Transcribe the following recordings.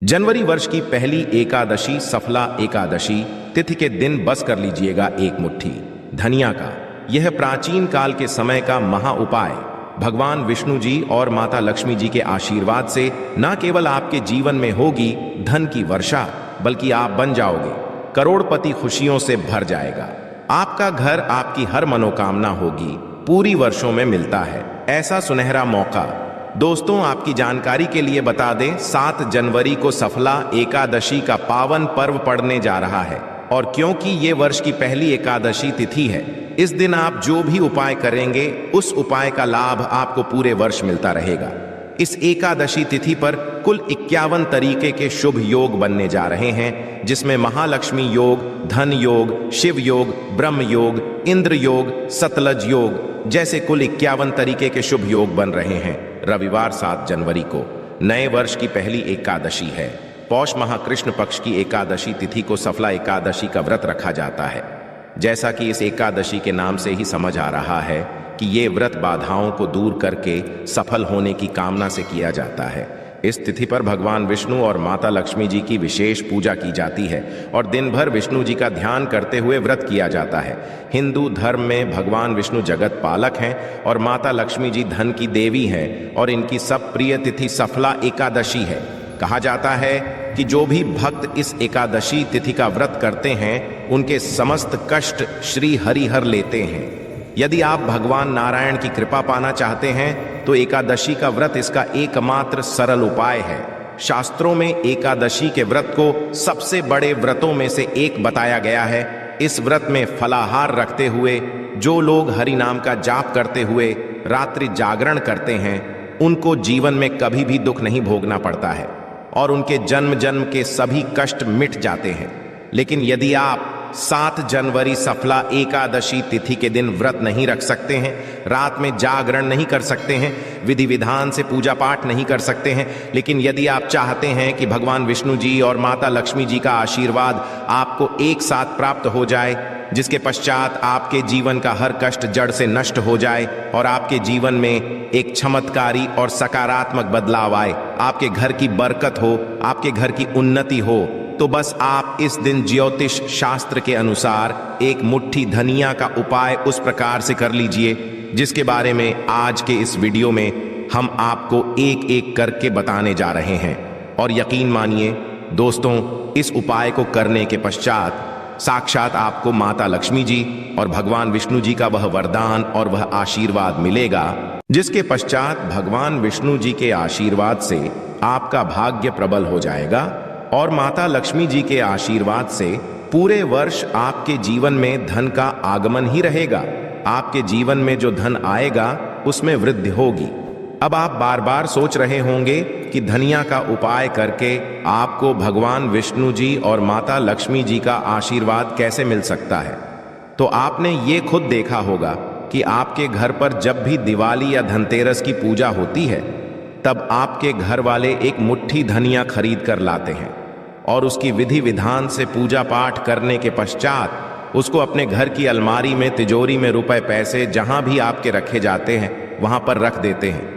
जनवरी वर्ष की पहली एकादशी सफला एकादशी तिथि के दिन बस कर लीजिएगा एक मुट्ठी धनिया का। यह प्राचीन काल के समय का महा उपाय भगवान विष्णु जी और माता लक्ष्मी जी के आशीर्वाद से न केवल आपके जीवन में होगी धन की वर्षा, बल्कि आप बन जाओगे करोड़पति। खुशियों से भर जाएगा आपका घर, आपकी हर मनोकामना होगी, पूरी वर्षों में मिलता है ऐसा सुनहरा मौका। दोस्तों, आपकी जानकारी के लिए बता दें, 7 जनवरी को सफला एकादशी का पावन पर्व पड़ने जा रहा है। और क्योंकि ये वर्ष की पहली एकादशी तिथि है, इस दिन आप जो भी उपाय करेंगे उस उपाय का लाभ आपको पूरे वर्ष मिलता रहेगा। इस एकादशी तिथि पर कुल 51 तरीके के शुभ योग बनने जा रहे हैं, जिसमें महालक्ष्मी योग, धन योग, शिव योग, ब्रह्म योग, इंद्र योग, सतलज योग जैसे कुल 51 तरीके के शुभ योग बन रहे हैं। रविवार 7 जनवरी को नए वर्ष की पहली एकादशी है। पौष माह कृष्ण पक्ष की एकादशी तिथि को सफला एकादशी का व्रत रखा जाता है। जैसा कि इस एकादशी के नाम से ही समझ आ रहा है कि ये व्रत बाधाओं को दूर करके सफल होने की कामना से किया जाता है। इस तिथि पर भगवान विष्णु और माता लक्ष्मी जी की विशेष पूजा की जाती है और दिन भर विष्णु जी का ध्यान करते हुए व्रत किया जाता है। हिंदू धर्म में भगवान विष्णु जगत पालक हैं और माता लक्ष्मी जी धन की देवी हैं और इनकी सब प्रिय तिथि सफला एकादशी है। कहा जाता है कि जो भी भक्त इस एकादशी तिथि का व्रत करते हैं उनके समस्त कष्ट श्री हरि हर लेते हैं। यदि आप भगवान नारायण की कृपा पाना चाहते हैं तो एकादशी का व्रत इसका एकमात्र सरल उपाय है। शास्त्रों में एकादशी के व्रत को सबसे बड़े व्रतों में से एक बताया गया है। इस व्रत में फलाहार रखते हुए जो लोग हरि नाम का जाप करते हुए रात्रि जागरण करते हैं उनको जीवन में कभी भी दुख नहीं भोगना पड़ता है और उनके जन्म जन्म के सभी कष्ट मिट जाते हैं। लेकिन यदि आप 7 जनवरी सफला एकादशी तिथि के दिन व्रत नहीं रख सकते हैं, रात में जागरण नहीं कर सकते हैं, विधि विधान से पूजा पाठ नहीं कर सकते हैं, लेकिन यदि आप चाहते हैं कि भगवान विष्णु जी और माता लक्ष्मी जी का आशीर्वाद आपको एक साथ प्राप्त हो जाए, जिसके पश्चात आपके जीवन का हर कष्ट जड़ से नष्ट हो जाए और आपके जीवन में एक चमत्कारी और सकारात्मक बदलाव आए, आपके घर की बरकत हो, आपके घर की उन्नति हो, तो बस आप इस दिन ज्योतिष शास्त्र के अनुसार एक मुट्ठी धनिया का उपाय उस प्रकार से कर लीजिए जिसके बारे में आज के इस वीडियो में हम आपको एक एक करके बताने जा रहे हैं। और यकीन मानिए दोस्तों, इस उपाय को करने के पश्चात साक्षात आपको माता लक्ष्मी जी और भगवान विष्णु जी का वह वरदान और वह आशीर्वाद मिलेगा, जिसके पश्चात भगवान विष्णु जी के आशीर्वाद से आपका भाग्य प्रबल हो जाएगा और माता लक्ष्मी जी के आशीर्वाद से पूरे वर्ष आपके जीवन में धन का आगमन ही रहेगा। आपके जीवन में जो धन आएगा उसमें वृद्धि होगी। अब आप बार बार सोच रहे होंगे कि धनिया का उपाय करके आपको भगवान विष्णु जी और माता लक्ष्मी जी का आशीर्वाद कैसे मिल सकता है। तो आपने ये खुद देखा होगा कि आपके घर पर जब भी दिवाली या धनतेरस की पूजा होती है तब आपके घर वाले एक मुट्ठी धनिया खरीद कर लाते हैं और उसकी विधि विधान से पूजा पाठ करने के पश्चात उसको अपने घर की अलमारी में, तिजोरी में रुपए पैसे जहां भी आपके रखे जाते हैं वहां पर रख देते हैं।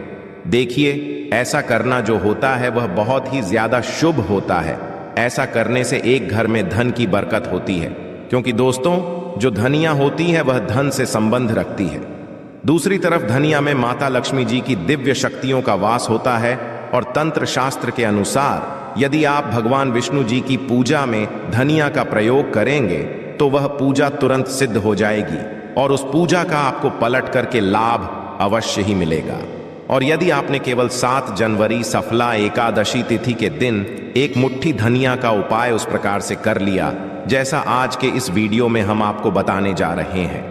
देखिए, ऐसा करना जो होता है वह बहुत ही ज्यादा शुभ होता है। ऐसा करने से एक घर में धन की बरकत होती है, क्योंकि दोस्तों जो धनिया होती है वह धन से संबंध रखती है। दूसरी तरफ धनिया में माता लक्ष्मी जी की दिव्य शक्तियों का वास होता है और तंत्र शास्त्र के अनुसार यदि आप भगवान विष्णु जी की पूजा में धनिया का प्रयोग करेंगे तो वह पूजा तुरंत सिद्ध हो जाएगी और उस पूजा का आपको पलट करके लाभ अवश्य ही मिलेगा। और यदि आपने केवल 7 जनवरी सफला एकादशी तिथि के दिन एक मुट्ठी धनिया का उपाय उस प्रकार से कर लिया जैसा आज के इस वीडियो में हम आपको बताने जा रहे हैं,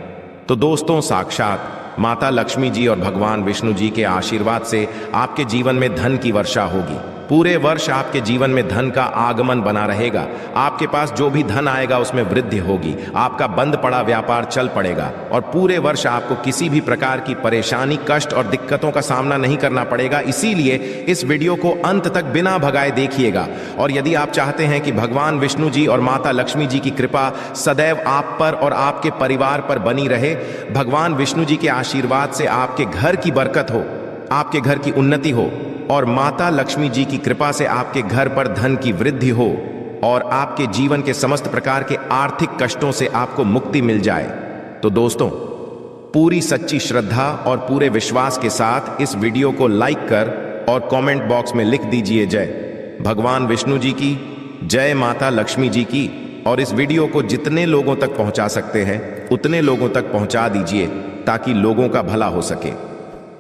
तो दोस्तों साक्षात माता लक्ष्मी जी और भगवान विष्णु जी के आशीर्वाद से आपके जीवन में धन की वर्षा होगी। पूरे वर्ष आपके जीवन में धन का आगमन बना रहेगा। आपके पास जो भी धन आएगा उसमें वृद्धि होगी। आपका बंद पड़ा व्यापार चल पड़ेगा और पूरे वर्ष आपको किसी भी प्रकार की परेशानी, कष्ट और दिक्कतों का सामना नहीं करना पड़ेगा। इसीलिए इस वीडियो को अंत तक बिना भगाए देखिएगा। और यदि आप चाहते हैं कि भगवान विष्णु जी और माता लक्ष्मी जी की कृपा सदैव आप पर और आपके परिवार पर बनी रहे, भगवान विष्णु जी के आशीर्वाद से आपके घर की बरकत हो, आपके घर की उन्नति हो और माता लक्ष्मी जी की कृपा से आपके घर पर धन की वृद्धि हो और आपके जीवन के समस्त प्रकार के आर्थिक कष्टों से आपको मुक्ति मिल जाए, तो दोस्तों पूरी सच्ची श्रद्धा और पूरे विश्वास के साथ इस वीडियो को लाइक कर और कमेंट बॉक्स में लिख दीजिए जय भगवान विष्णु जी की, जय माता लक्ष्मी जी की। और इस वीडियो को जितने लोगों तक पहुंचा सकते हैं उतने लोगों तक पहुंचा दीजिए ताकि लोगों का भला हो सके।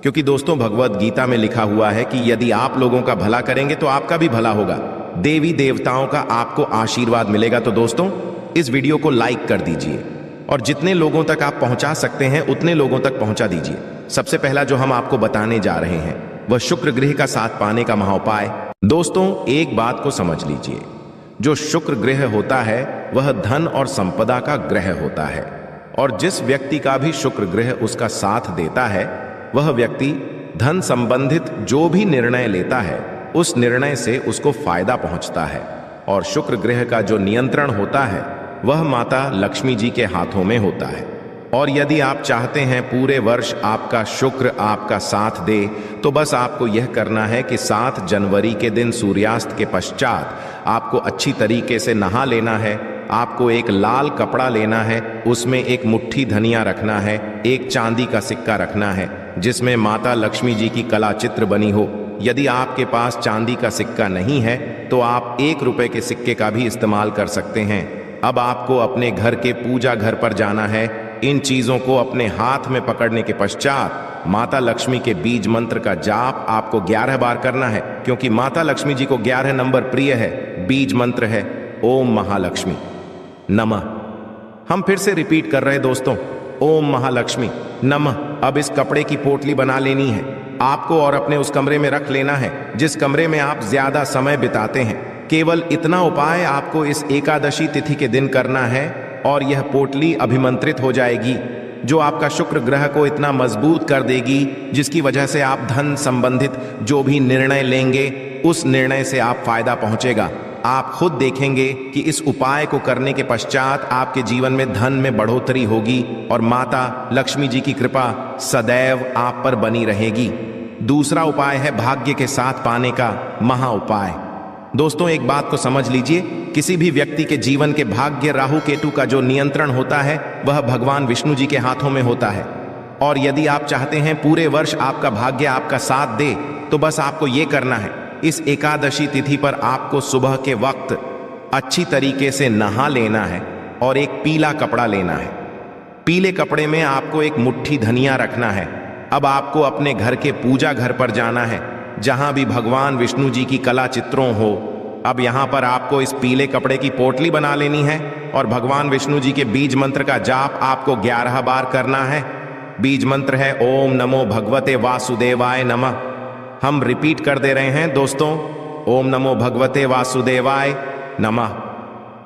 क्योंकि दोस्तों भगवत गीता में लिखा हुआ है कि यदि आप लोगों का भला करेंगे तो आपका भी भला होगा, देवी देवताओं का आपको आशीर्वाद मिलेगा। तो दोस्तों इस वीडियो को लाइक कर दीजिए और जितने लोगों तक आप पहुंचा सकते हैं उतने लोगों तक पहुंचा दीजिए। सबसे पहला जो हम आपको बताने जा रहे हैं वह शुक्र ग्रह का साथ पाने का महाउपाय। दोस्तों एक बात को समझ लीजिए, जो शुक्र ग्रह होता है वह धन और संपदा का ग्रह होता है, और जिस व्यक्ति का भी शुक्र ग्रह उसका साथ देता है वह व्यक्ति धन संबंधित जो भी निर्णय लेता है उस निर्णय से उसको फायदा पहुंचता है। और शुक्र ग्रह का जो नियंत्रण होता है वह माता लक्ष्मी जी के हाथों में होता है। और यदि आप चाहते हैं पूरे वर्ष आपका शुक्र आपका साथ दे तो बस आपको यह करना है कि 7 जनवरी के दिन सूर्यास्त के पश्चात आपको अच्छी तरीके से नहा लेना है। आपको एक लाल कपड़ा लेना है, उसमें एक मुट्ठी धनिया रखना है, एक चांदी का सिक्का रखना है जिसमें माता लक्ष्मी जी की कला चित्र बनी हो। यदि आपके पास चांदी का सिक्का नहीं है तो आप 1 रुपए के सिक्के का भी इस्तेमाल कर सकते हैं। अब आपको अपने घर के पूजा घर पर जाना है। इन चीजों को अपने हाथ में पकड़ने के पश्चात माता लक्ष्मी के बीज मंत्र का जाप आपको 11 बार करना है, क्योंकि माता लक्ष्मी जी को 11 नंबर प्रिय है। बीज मंत्र है ओम महालक्ष्मी नमः। हम फिर से रिपीट कर रहे हैं दोस्तों, ओम महालक्ष्मी नमः। अब इस कपड़े की पोटली बना लेनी है आपको और अपने उस कमरे में रख लेना है जिस कमरे में आप ज्यादा समय बिताते हैं। केवल इतना उपाय आपको इस एकादशी तिथि के दिन करना है और यह पोटली अभिमंत्रित हो जाएगी, जो आपका शुक्र ग्रह को इतना मजबूत कर देगी जिसकी वजह से आप धन संबंधित जो भी निर्णय लेंगे उस निर्णय से आप फायदा पहुंचेगा। आप खुद देखेंगे कि इस उपाय को करने के पश्चात आपके जीवन में धन में बढ़ोतरी होगी और माता लक्ष्मी जी की कृपा सदैव आप पर बनी रहेगी। दूसरा उपाय है भाग्य के साथ पाने का महा उपाय। दोस्तों एक बात को समझ लीजिए, किसी भी व्यक्ति के जीवन के भाग्य राहु केतु का जो नियंत्रण होता है वह भगवान विष्णु जी के हाथों में होता है। और यदि आप चाहते हैं पूरे वर्ष आपका भाग्य आपका साथ दे तो बस आपको ये करना है, इस एकादशी तिथि पर आपको सुबह के वक्त अच्छी तरीके से नहा लेना है और एक पीला कपड़ा लेना है। पीले कपड़े में आपको एक मुट्ठी धनिया रखना है। अब आपको अपने घर के पूजा घर पर जाना है जहां भी भगवान विष्णु जी की कला चित्रों हो। अब यहां पर आपको इस पीले कपड़े की पोटली बना लेनी है और भगवान विष्णु जी के बीज मंत्र का जाप आपको 11 बार करना है। बीज मंत्र है ओम नमो भगवते वासुदेवाय नमः। हम रिपीट कर दे रहे हैं दोस्तों, ओम नमो भगवते वासुदेवाय नमः।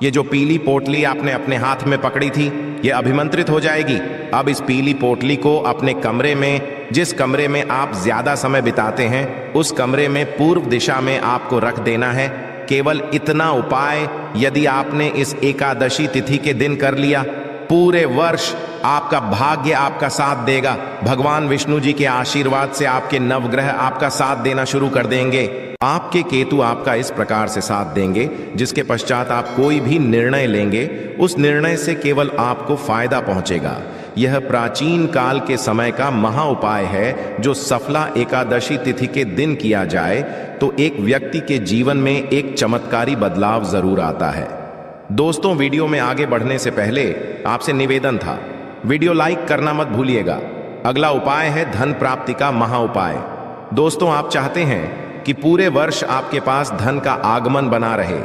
ये जो पीली पोटली आपने अपने हाथ में पकड़ी थी ये अभिमंत्रित हो जाएगी। अब इस पीली पोटली को अपने कमरे में, जिस कमरे में आप ज्यादा समय बिताते हैं उस कमरे में पूर्व दिशा में आपको रख देना है। केवल इतना उपाय यदि आपने इस एकादशी तिथि के दिन कर लिया, पूरे वर्ष आपका भाग्य आपका साथ देगा। भगवान विष्णु जी के आशीर्वाद से आपके नवग्रह आपका साथ देना शुरू कर देंगे। आपके केतु आपका इस प्रकार से साथ देंगे जिसके पश्चात आप कोई भी निर्णय लेंगे उस निर्णय से केवल आपको फायदा पहुंचेगा। यह प्राचीन काल के समय का महा उपाय है जो सफला एकादशी तिथि के दिन किया जाए तो एक व्यक्ति के जीवन में एक चमत्कारी बदलाव जरूर आता है। दोस्तों वीडियो में आगे बढ़ने से पहले आपसे निवेदन था, वीडियो लाइक करना मत भूलिएगा। अगला उपाय है धन प्राप्ति का महा उपाय। दोस्तों आप चाहते हैं कि पूरे वर्ष आपके पास धन का आगमन बना रहे,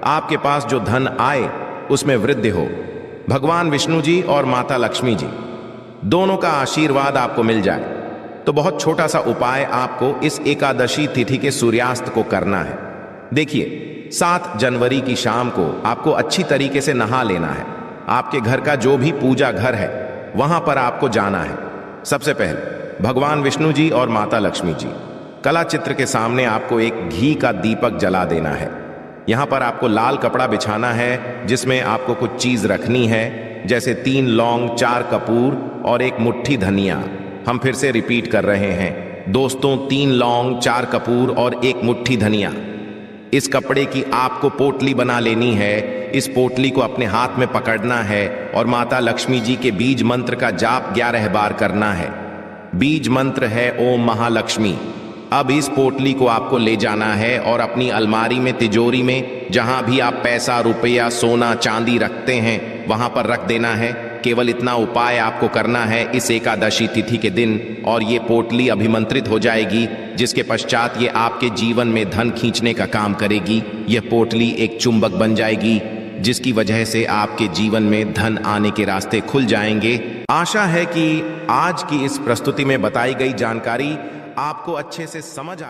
आपके पास जो धन आए उसमें वृद्धि हो, भगवान विष्णु जी और माता लक्ष्मी जी दोनों का आशीर्वाद आपको मिल जाए, तो बहुत छोटा सा उपाय आपको इस एकादशी तिथि के सूर्यास्त को करना है। देखिए 7 जनवरी की शाम को आपको अच्छी तरीके से नहा लेना है। आपके घर का जो भी पूजा घर है वहां पर आपको जाना है। सबसे पहले भगवान विष्णु जी और माता लक्ष्मी जी कला चित्र के सामने आपको एक घी का दीपक जला देना है। यहाँ पर आपको लाल कपड़ा बिछाना है जिसमें आपको कुछ चीज रखनी है, जैसे 3 लौंग, 4 कपूर और एक मुट्ठी धनिया। हम फिर से रिपीट कर रहे हैं, दोस्तों 3 लौंग, 4 कपूर और 1 मुट्ठी धनिया। इस कपड़े की आपको पोटली बना लेनी है। इस पोटली को अपने हाथ में पकड़ना है और माता लक्ष्मी जी के बीज मंत्र का जाप 11 बार करना है। बीज मंत्र है ओम महालक्ष्मी। अब इस पोटली को आपको ले जाना है और अपनी अलमारी में, तिजोरी में, जहां भी आप पैसा, रुपया, सोना, चांदी रखते हैं वहां पर रख देना है। केवल इतना उपाय आपको करना है इस एकादशी तिथि के दिन और ये पोटली अभिमंत्रित हो जाएगी, जिसके पश्चात ये आपके जीवन में धन खींचने का काम करेगी। यह पोटली एक चुंबक बन जाएगी, जिसकी वजह से आपके जीवन में धन आने के रास्ते खुल जाएंगे। आशा है कि आज की इस प्रस्तुति में बताई गई जानकारी आपको अच्छे से समझ आ